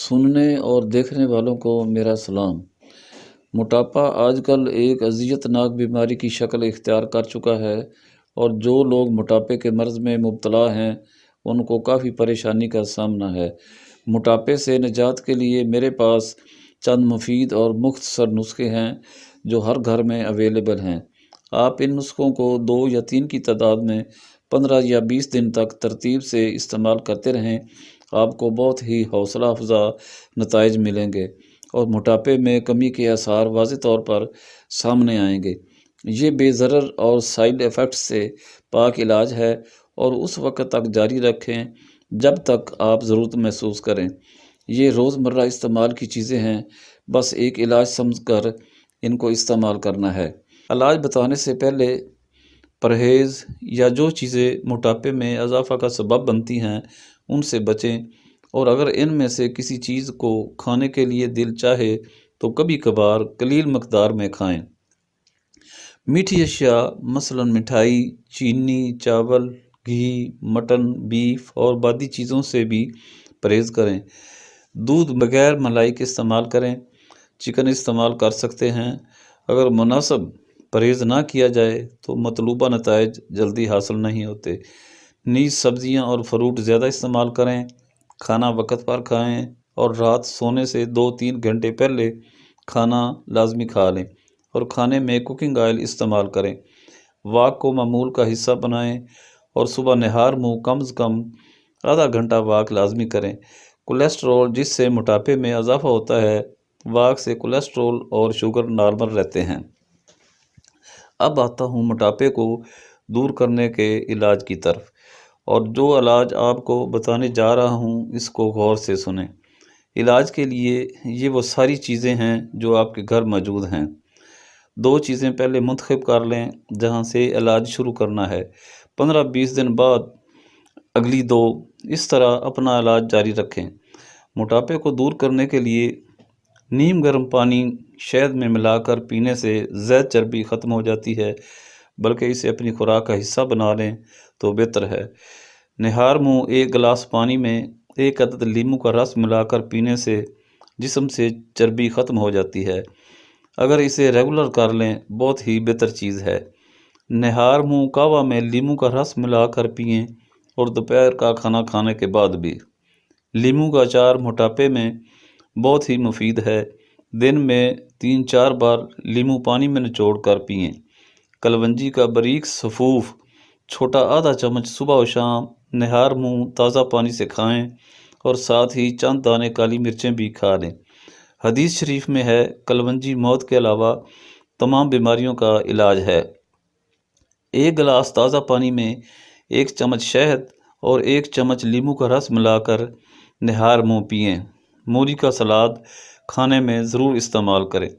سننے اور دیکھنے والوں کو میرا سلام۔ موٹاپا آج کل ایک اذیت ناک بیماری کی شکل اختیار کر چکا ہے اور جو لوگ موٹاپے کے مرض میں مبتلا ہیں ان کو کافی پریشانی کا سامنا ہے۔ موٹاپے سے نجات کے لیے میرے پاس چند مفید اور مختصر نسخے ہیں جو ہر گھر میں اویلیبل ہیں۔ آپ ان نسخوں کو 2 یا 3 کی تعداد میں 15 یا 20 دن تک ترتیب سے استعمال کرتے رہیں، آپ کو بہت ہی حوصلہ افزا نتائج ملیں گے اور موٹاپے میں کمی کے آثار واضح طور پر سامنے آئیں گے۔ یہ بے ضرر اور سائیڈ ایفیکٹس سے پاک علاج ہے اور اس وقت تک جاری رکھیں جب تک آپ ضرورت محسوس کریں۔ یہ روزمرہ استعمال کی چیزیں ہیں، بس ایک علاج سمجھ کر ان کو استعمال کرنا ہے۔ علاج بتانے سے پہلے پرہیز یا جو چیزیں موٹاپے میں اضافہ کا سبب بنتی ہیں ان سے بچیں، اور اگر ان میں سے کسی چیز کو کھانے کے لیے دل چاہے تو کبھی کبھار قلیل مقدار میں کھائیں۔ میٹھی اشیاء مثلاً مٹھائی، چینی، چاول، گھی، مٹن، بیف اور بادی چیزوں سے بھی پرہیز کریں۔ دودھ بغیر ملائی کے استعمال کریں۔ چکن استعمال کر سکتے ہیں۔ اگر مناسب پرہیز نہ کیا جائے تو مطلوبہ نتائج جلدی حاصل نہیں ہوتے۔ نیز سبزیاں اور فروٹ زیادہ استعمال کریں۔ کھانا وقت پر کھائیں اور رات سونے سے 2-3 گھنٹے پہلے کھانا لازمی کھا لیں، اور کھانے میں کوکنگ آئل استعمال کریں۔ واک کو معمول کا حصہ بنائیں اور صبح نہار منہ کم از کم آدھا گھنٹہ واک لازمی کریں۔ کولیسٹرول جس سے موٹاپے میں اضافہ ہوتا ہے، واک سے کولیسٹرول اور شوگر نارمل رہتے ہیں۔ اب آتا ہوں موٹاپے کو دور کرنے کے علاج کی طرف، اور جو علاج آپ کو بتانے جا رہا ہوں اس کو غور سے سنیں۔ علاج کے لیے یہ وہ ساری چیزیں ہیں جو آپ کے گھر موجود ہیں۔ 2 چیزیں پہلے منتخب کر لیں جہاں سے علاج شروع کرنا ہے۔ 15-20 دن بعد اگلی 2، اس طرح اپنا علاج جاری رکھیں۔ موٹاپے کو دور کرنے کے لیے نیم گرم پانی شہد میں ملا کر پینے سے زائد چربی ختم ہو جاتی ہے، بلکہ اسے اپنی خوراک کا حصہ بنا لیں تو بہتر ہے۔ نہار منہ 1 گلاس پانی میں 1 عدد لیموں کا رس ملا کر پینے سے جسم سے چربی ختم ہو جاتی ہے۔ اگر اسے ریگولر کر لیں بہت ہی بہتر چیز ہے۔ نہار منہ قہوہ میں لیموں کا رس ملا کر پئیں اور دوپہر کا کھانا کھانے کے بعد بھی۔ لیموں کا اچار موٹاپے میں بہت ہی مفید ہے۔ دن میں 3-4 بار لیموں پانی میں نچوڑ کر پئیں۔ کلونجی کا باریک سفوف چھوٹا آدھا چمچ صبح و شام نہار منہ تازہ پانی سے کھائیں، اور ساتھ ہی چند دانے کالی مرچیں بھی کھا لیں۔ حدیث شریف میں ہے، کلونجی موت کے علاوہ تمام بیماریوں کا علاج ہے۔ 1 گلاس تازہ پانی میں 1 چمچ شہد اور 1 چمچ لیموں کا رس ملا کر نہار منہ پئیں۔ مولی کا سلاد کھانے میں ضرور استعمال کریں۔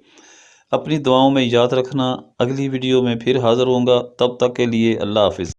اپنی دعاؤں میں یاد رکھنا۔ اگلی ویڈیو میں پھر حاضر ہوں گا، تب تک کے لیے اللہ حافظ۔